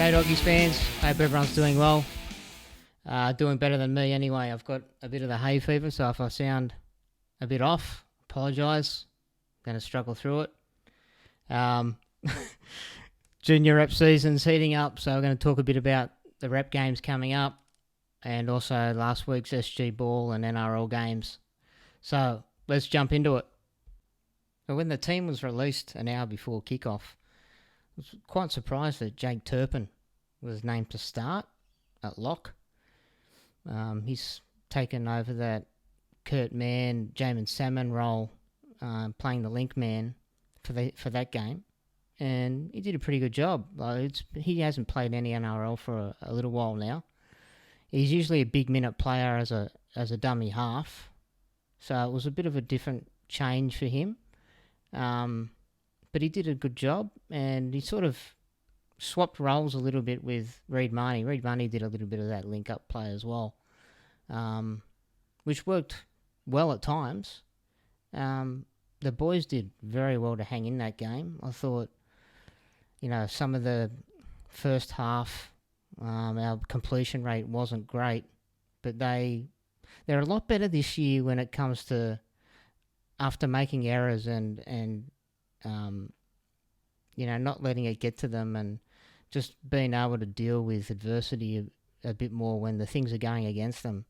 G'day Doggies fans, hope everyone's doing well. Doing better than me anyway. I've got a bit of the hay fever, so if I sound a bit off, apologise. I'm going to struggle through it. Junior rep season's heating up, so we're going to talk a bit about the rep games coming up and also last week's SG Ball and NRL games. So let's jump into it. But when the team was released an hour before kickoff, I was quite surprised that Jake Turpin was named to start at lock. He's taken over that Kurt Mann, Jamin Salmon role, playing the link man for that game, and he did a pretty good job. He hasn't played any NRL for a little while now. He's usually a big minute player as a dummy half, so it was a bit of a different change for him. But he did a good job, and he sort of swapped roles a little bit with Reid Marnie. Reid Marnie did a little bit of that link-up play as well, which worked well at times. The boys did very well to hang in that game. I thought, some of the first half, our completion rate wasn't great, but they're a lot better this year when it comes to after making errors and not letting it get to them and just being able to deal with adversity a bit more when the things are going against them.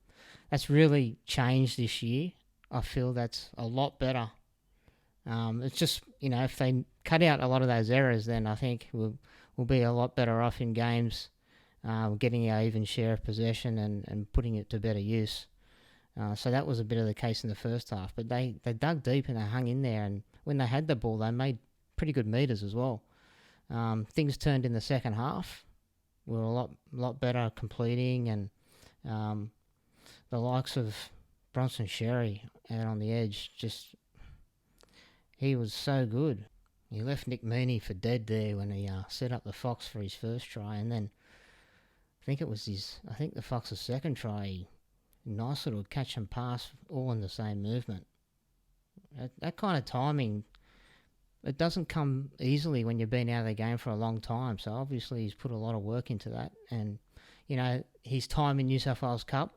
That's really changed this year. I feel that's a lot better. It's just, if they cut out a lot of those errors, then I think we'll be a lot better off in games, getting our even share of possession and putting it to better use. So that was a bit of the case in the first half, but they dug deep and they hung in there, and when they had the ball, they made pretty good meters as well. Things turned in the second half. We were a lot better completing, and the likes of Bronson Xerri out on the edge, he was so good. He left Nick Meaney for dead there when he set up the Fox for his first try, and then I think the Fox's second try, nice little catch and pass, all in the same movement. That kind of timing, it doesn't come easily when you've been out of the game for a long time. So obviously he's put a lot of work into that. And, his time in New South Wales Cup,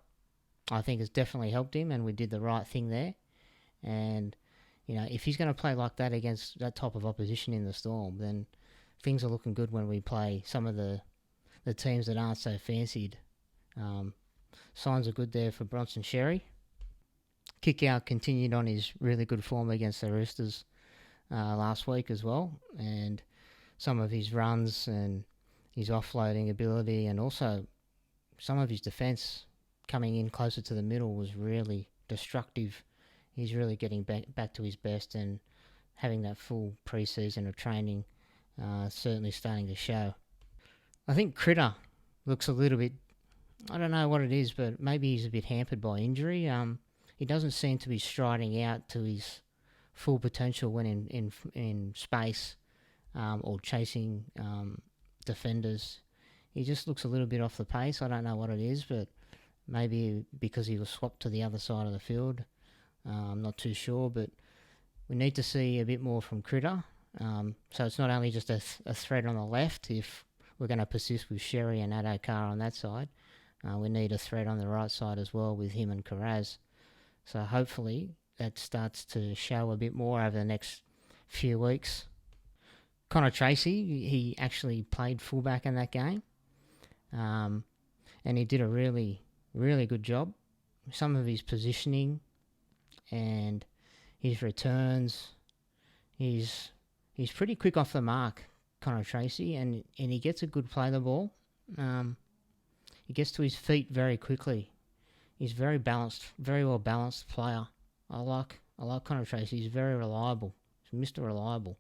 I think has definitely helped him, and we did the right thing there. And, if he's going to play like that against that type of opposition in the Storm, then things are looking good when we play some of the teams that aren't so fancied. Signs are good there for Bronson Xerri. Kick out continued on his really good form against the Roosters last week as well, and some of his runs and his offloading ability, and also some of his defence coming in closer to the middle was really destructive. He's really getting back to his best, and having that full pre-season of training certainly starting to show. I think Critter looks a little bit, I don't know what it is, but maybe he's a bit hampered by injury. He doesn't seem to be striding out to his full potential when in space or chasing defenders. He just looks a little bit off the pace. I don't know what it is, but maybe because he was swapped to the other side of the field. I'm not too sure, but we need to see a bit more from Critter. So it's not only just a threat on the left. If we're going to persist with Xerri and Addo-Carr on that side, we need a threat on the right side as well with him and Carraz. So hopefully that starts to show a bit more over the next few weeks. Connor Tracy, he actually played fullback in that game, and he did a really, really good job. Some of his positioning and his returns, he's pretty quick off the mark, Connor Tracy, and he gets a good play the ball. He gets to his feet very quickly. He's very balanced, very well balanced player. I like Connor Tracy. He's very reliable. He's Mr. Reliable.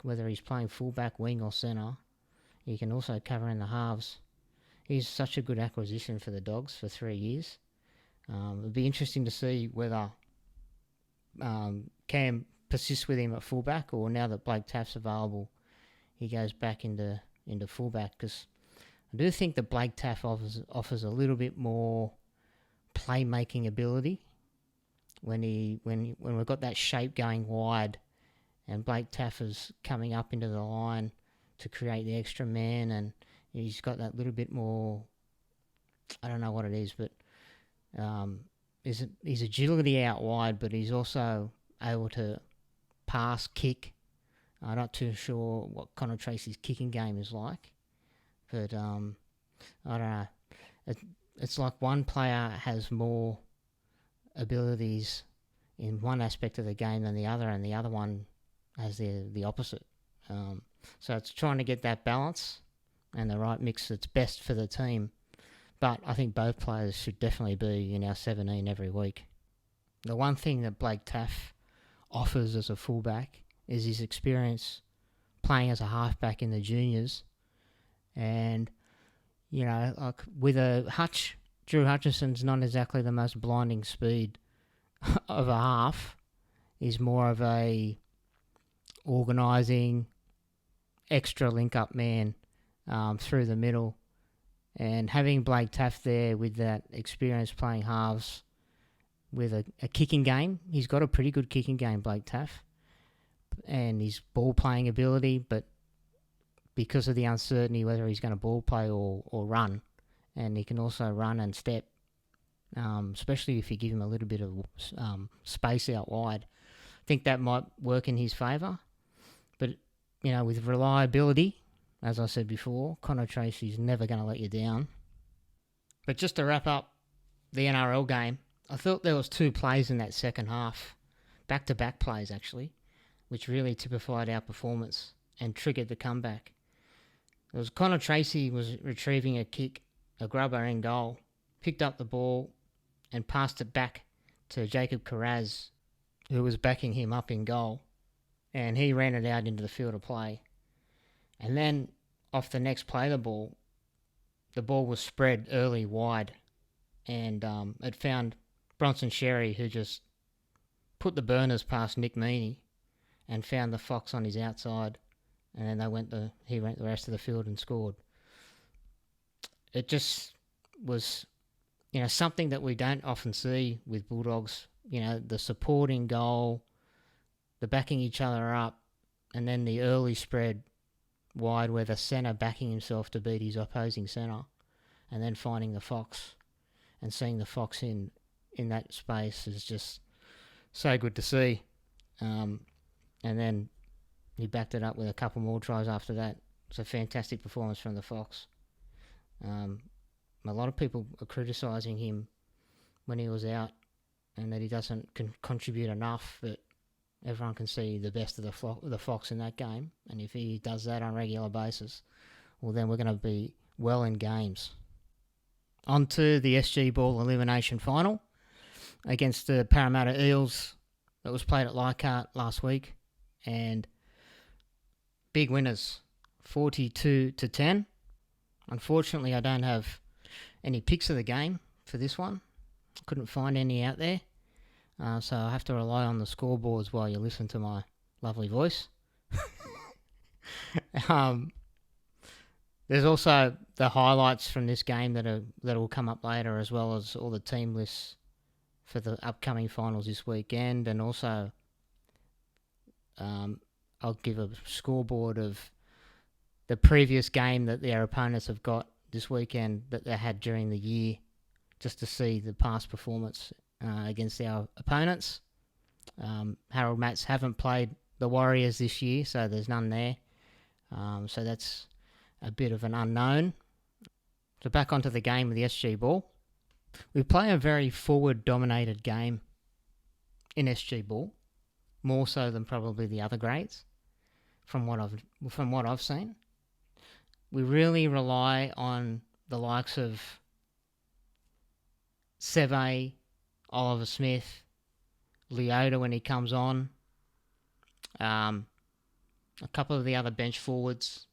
Whether he's playing fullback, wing or centre, he can also cover in the halves. He's such a good acquisition for the Dogs for 3 years. It'd be interesting to see whether Cam persists with him at fullback, or now that Blake Taft's available, he goes back into fullback, because I do think that Blake Taft offers a little bit more playmaking ability when we've got that shape going wide, and Blake Taft is coming up into the line to create the extra man, and He's got that little bit more, I don't know what it is, but his agility out wide, but he's also able to pass, kick. I'm not too sure what Connor Tracy's kicking game is like, but I don't know. It's like one player has more abilities in one aspect of the game than the other, and the other one has the opposite. So it's trying to get that balance and the right mix that's best for the team. But I think both players should definitely be in our 17 every week. The one thing that Blake Taff offers as a fullback is his experience playing as a halfback in the juniors. And, you know, like with a Hutch, Drew Hutchison's not exactly the most blinding speed of a half. He's more of a organising, extra link-up man through the middle. And having Blake Taff there with that experience playing halves with a kicking game, he's got a pretty good kicking game, Blake Taff, and his ball playing ability, but because of the uncertainty whether he's going to ball play or run, and he can also run and step, especially if you give him a little bit of space out wide. I think that might work in his favour. But, you know, with reliability, as I said before, Connor Tracy's never going to let you down. But just to wrap up the NRL game, I thought there was 2 plays in that second half, back-to-back plays actually, which really typified our performance and triggered the comeback. It was Connor Tracy was retrieving a kick, a grubber in goal, picked up the ball and passed it back to Jacob Carraz, who was backing him up in goal, and he ran it out into the field of play. And then off the next play, the ball was spread early wide, and it found Bronson Sherry, who just put the burners past Nick Meaney and found the Fox on his outside, and then he went the rest of the field and scored. It just was, you know, something that we don't often see with Bulldogs. You know, the supporting goal, the backing each other up, and then the early spread wide where the centre backing himself to beat his opposing centre, and then finding the Fox and seeing the Fox in that space is just so good to see. And then he backed it up with a couple more tries after that. It's a fantastic performance from the Fox. A lot of people are criticising him when he was out and that he doesn't contribute enough, but everyone can see the best of the Fox in that game, and if he does that on a regular basis, well, then we're going to be well in games. On to the SG Ball Elimination Final against the Parramatta Eels that was played at Leichhardt last week, and big winners, 42-10. Unfortunately, I don't have any picks of the game for this one. Couldn't find any out there. So I have to rely on the scoreboards while you listen to my lovely voice. There's also the highlights from this game that will come up later, as well as all the team lists for the upcoming finals this weekend, and also I'll give a scoreboard of the previous game that their opponents have got this weekend that they had during the year, just to see the past performance against our opponents. Harold Matts haven't played the Warriors this year, so there's none there. So that's a bit of an unknown. So back onto the game with the SG Ball. We play a very forward-dominated game in SG Ball, more so than probably the other grades, from what I've seen. We really rely on the likes of Seve, Oliver Smith, Leota when he comes on, a couple of the other bench forwards,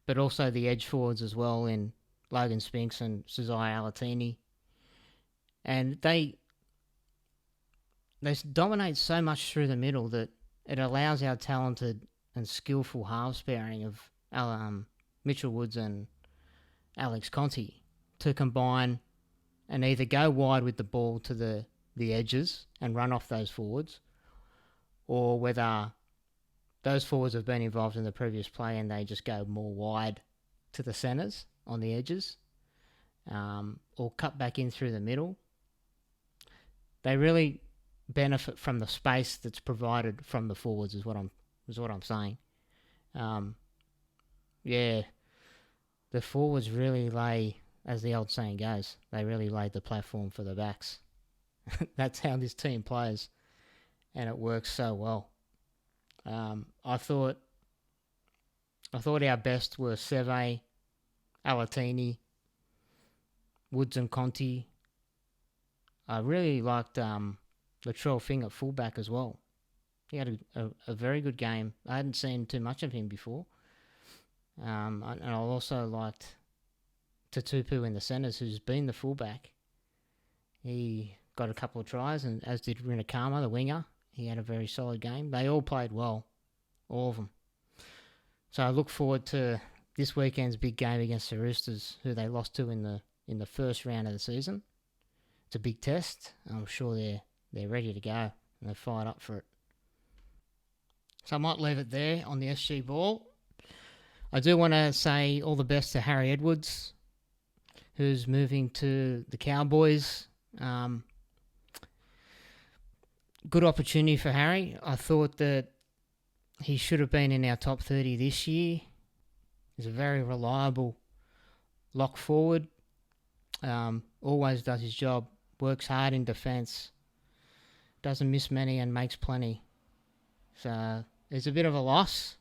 but also the edge forwards as well in Logan Spinks and Suzai Alatini. And they dominate so much through the middle that it allows our talented and skillful halves pairing of Mitchell Woods and Alex Conti to combine and either go wide with the ball to the edges and run off those forwards, or whether those forwards have been involved in the previous play and they just go more wide to the centres on the edges, or cut back in through the middle. They really benefit from the space that's provided from the forwards, is what I'm saying. Yeah, the forwards really lay, as the old saying goes, they really laid the platform for the backs. That's how this team plays, and it works so well. I thought our best were Seve, Alatini, Woods and Conti. I really liked Latrell Fing at fullback as well. He had a very good game. I hadn't seen too much of him before. And I also liked Tatupu in the centres, who's been the fullback. He got a couple of tries, and as did Rinakama, the winger. He had a very solid game. They all played well, all of them. So I look forward to this weekend's big game against the Roosters, who they lost to in the first round of the season. It's a big test. I'm sure they're ready to go, and they're fired up for it. So I might leave it there on the SG Ball. I do want to say all the best to Harry Edwards, who's moving to the Cowboys. Good opportunity for Harry. I thought that he should have been in our top 30 this year. He's a very reliable lock forward. Always does his job. Works hard in defence. Doesn't miss many and makes plenty. So it's a bit of a loss.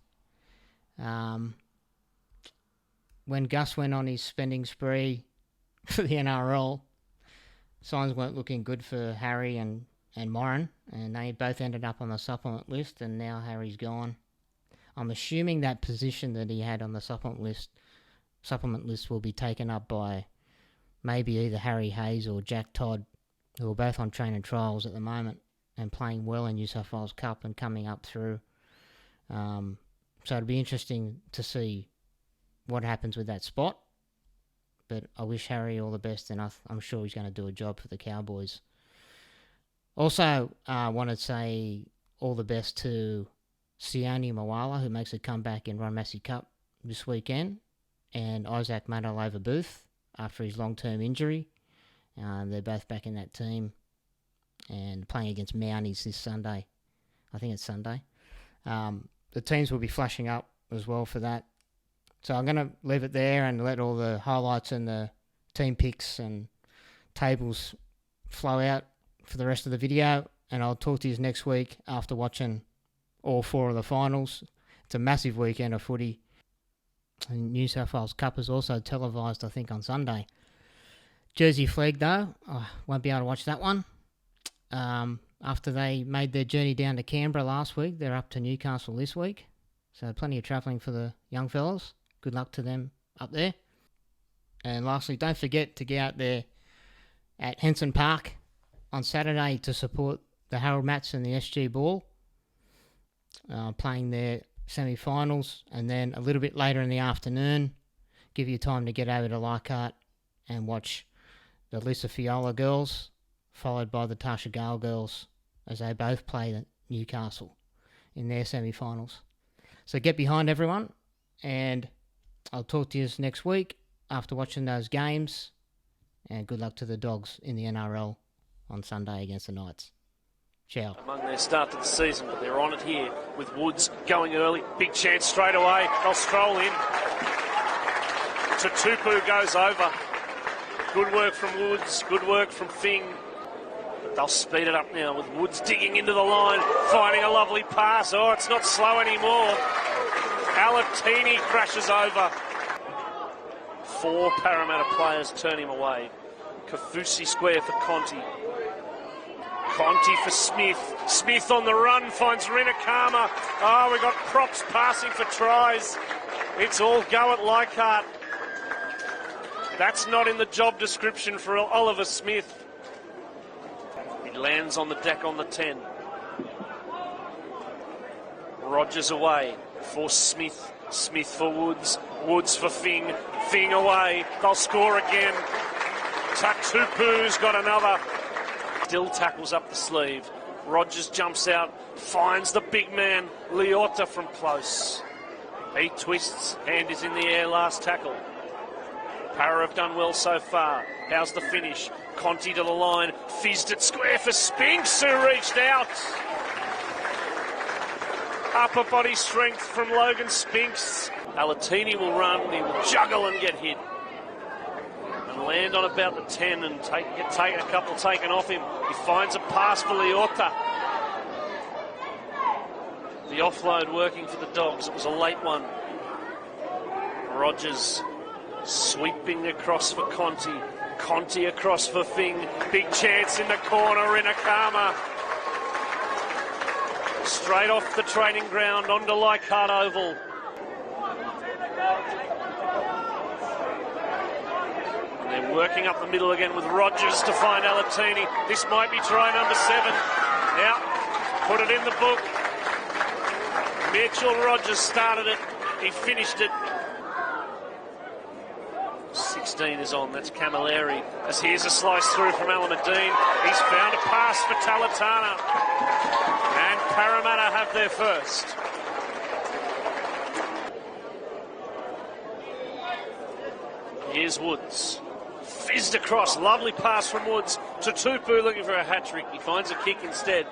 When Gus went on his spending spree for the NRL, signs weren't looking good for Harry and Moran, and they both ended up on the supplement list, and now Harry's gone. I'm assuming that position that he had on the supplement list will be taken up by maybe either Harry Hayes or Jack Todd, who are both on training trials at the moment and playing well in New South Wales Cup and coming up through. So it'll be interesting to see what happens with that spot. But I wish Harry all the best, and I'm sure he's going to do a job for the Cowboys. Also, I want to say all the best to Sione Mawala, who makes a comeback in Ron Massey Cup this weekend, and Isaac Madalova Booth after his long-term injury. They're both back in that team and playing against Mounties this Sunday. I think it's Sunday. The teams will be flashing up as well for that. So I'm going to leave it there and let all the highlights and the team picks and tables flow out for the rest of the video. And I'll talk to you next week after watching all 4 of the finals. It's a massive weekend of footy. And New South Wales Cup is also televised, I think, on Sunday. Jersey Flegg, though, I won't be able to watch that one. After they made their journey down to Canberra last week, they're up to Newcastle this week. So plenty of travelling for the young fellas. Good luck to them up there. And lastly, don't forget to get out there at Henson Park on Saturday to support the Harold Matts and the SG Ball, playing their semi-finals, and then a little bit later in the afternoon, give you time to get over to Leichhardt and watch the Lisa Fiola girls, followed by the Tasha Gale girls, as they both play Newcastle in their semi-finals. So get behind everyone, and I'll talk to you next week after watching those games, and good luck to the Dogs in the NRL on Sunday against the Knights. Ciao. Among their start to the season, but they're on it here with Woods going early. Big chance straight away. They'll stroll in. Tatupu goes over. Good work from Woods. Good work from Fing. But they'll speed it up now with Woods digging into the line, finding a lovely pass. Oh, it's not slow anymore. Alatini crashes over. 4 Parramatta players turn him away. Kafusi square for Conti. Conti for Smith. Smith on the run finds Rinakama. Oh, we got props passing for tries. It's all go at Leichhardt. That's not in the job description for Oliver Smith. He lands on the deck on the 10. Rogers away for Smith. Smith for Woods. Woods for Fing. Fing away. They'll score again. Tatupu's got another. Still tackles up the sleeve. Rogers jumps out, finds the big man, Leota from close. He twists, hand is in the air, last tackle. Para have done well so far. How's the finish? Conti to the line, fizzed it square for Spinks, who reached out. Upper body strength from Logan Spinks. Alatini will run, he will juggle and get hit. And land on about the 10 and get a couple taken off him. He finds a pass for Leota. The offload working for the Dogs. It was a late one. Rogers sweeping across for Conti. Conti across for Fing. Big chance in the corner. Rinakama. Straight off the training ground onto Leichhardt Oval. And they're working up the middle again with Rogers to find Alatini. This might be try number 7. Yeah, put it in the book. Mitchell Rogers started it. He finished it. 16 is on. That's Camilleri. As here's a slice through from Alameddine. He's found a pass for Talatana. And Parramatta have their first. Here's Woods. Fizzed across. Lovely pass from Woods to Tupu looking for a hat-trick. He finds a kick instead.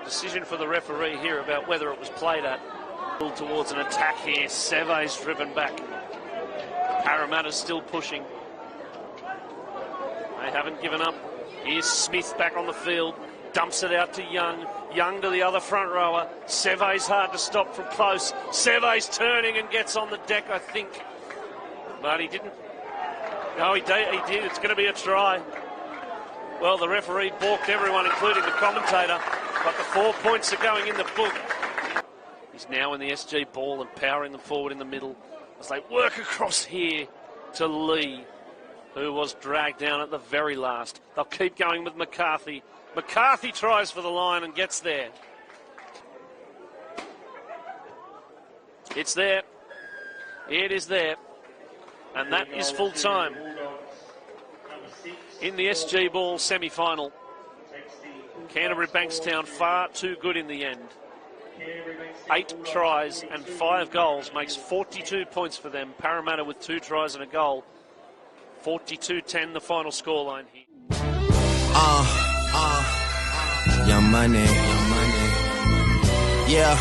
Decision for the referee here about whether it was played at. Towards an attack here. Seve's driven back. Parramatta's still pushing. They haven't given up. Here's Smith back on the field. Dumps it out to Young. Young to the other front rower. Seve's hard to stop from close. Seve's turning and gets on the deck, I think. But he didn't. No, he did. It's going to be a try. Well, the referee balked everyone, including the commentator. But the 4 points are going in the book. He's now in the SG ball and powering them forward in the middle as they work across here to Lee, who was dragged down at the very last. They'll keep going with McCarthy. McCarthy tries for the line and gets there. It's there. It is there. And that is full time in the SG ball semi-final. Canterbury Bankstown far too good in the end. 8 tries and 5 goals makes 42 points for them. Parramatta with 2 tries and a goal. 42-10 the final scoreline here. Young money. Yeah.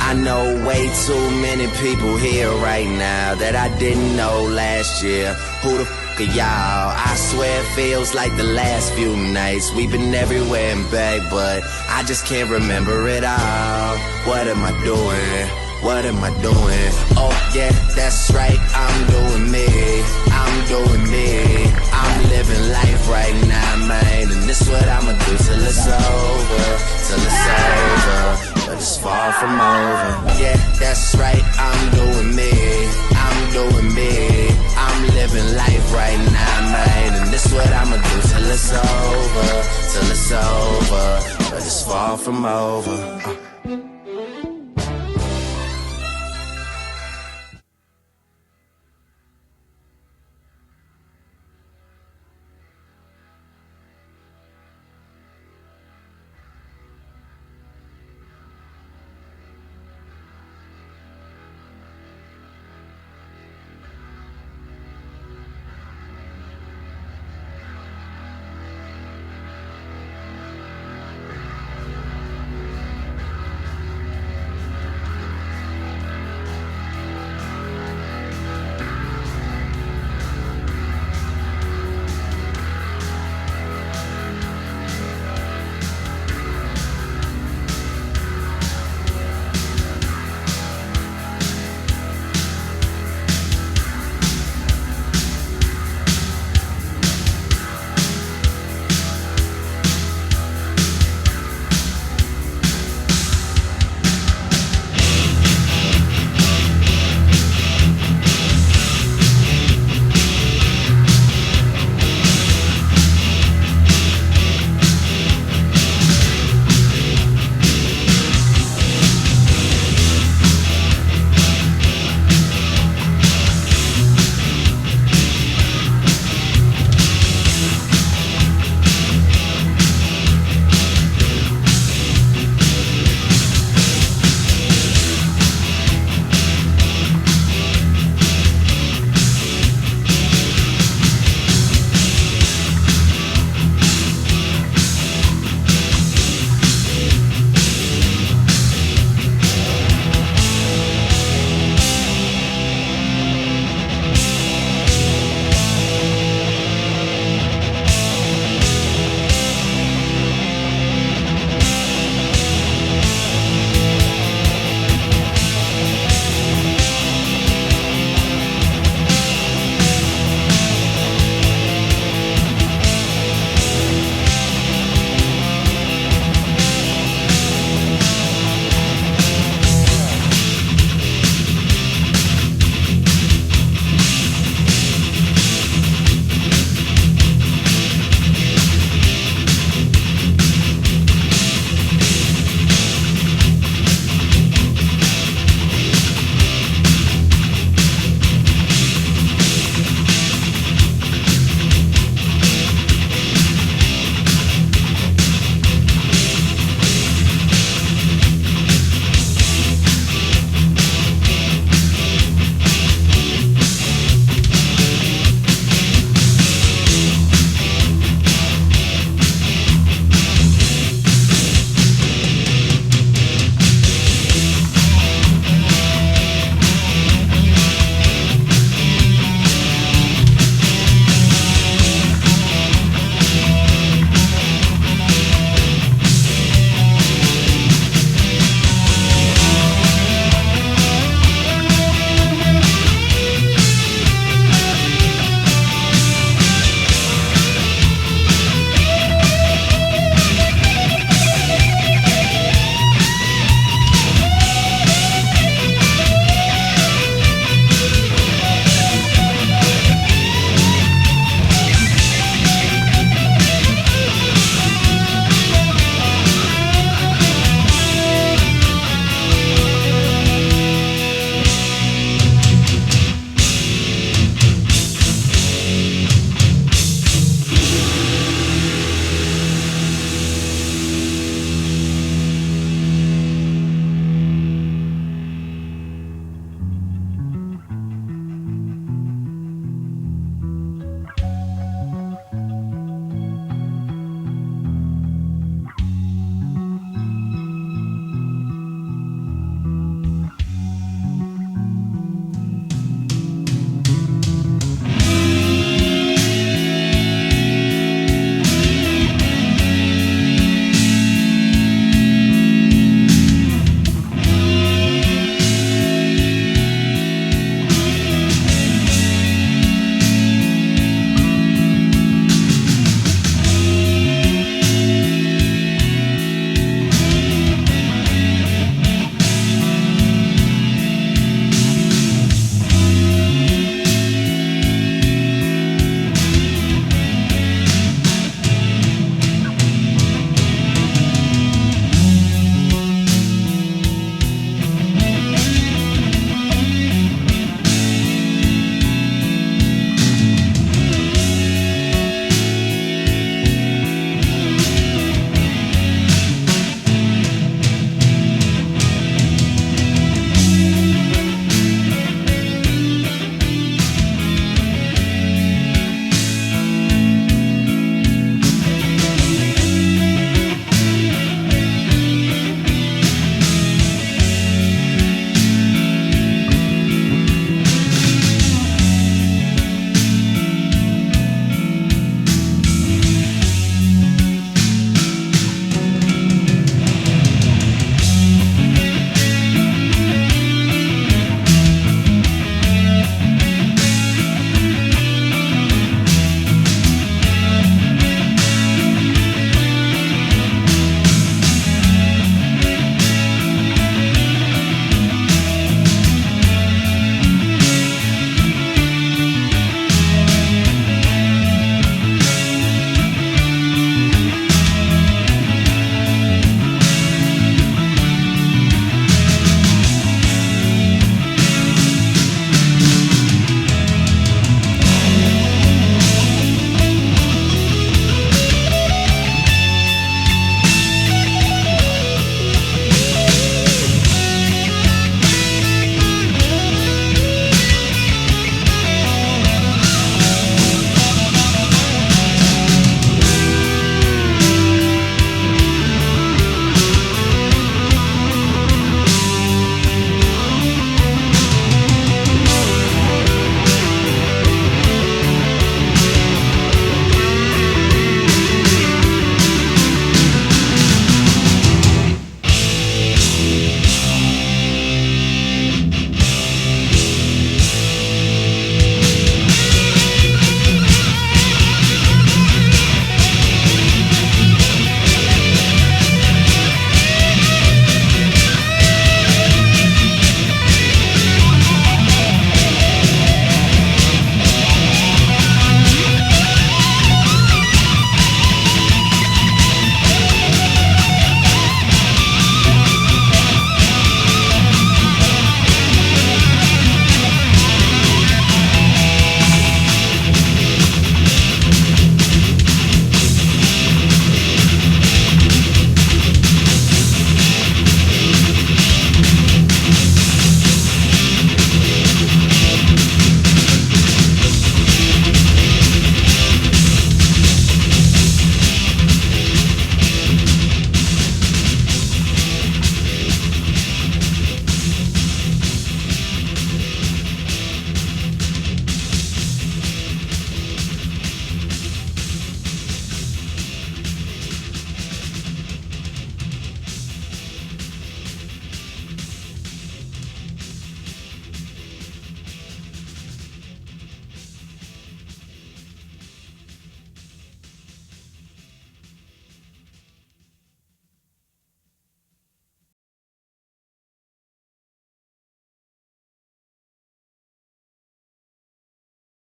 I know way too many people here right now that I didn't know last year. Who the f*** are y'all? I swear it feels like the last few nights. We've been everywhere and back, but I just can't remember it all. What am I doing? What am I doing? Oh yeah, that's right, I'm doing me. I'm doing me. I'm living life right now, man. And this what I'ma do till it's over. Till it's over. But it's far from over. Yeah, that's right, I'm doing me. I'm doing me. I'm living life right now, man. And this what I'ma do till it's over. Till it's over. But it's far from over.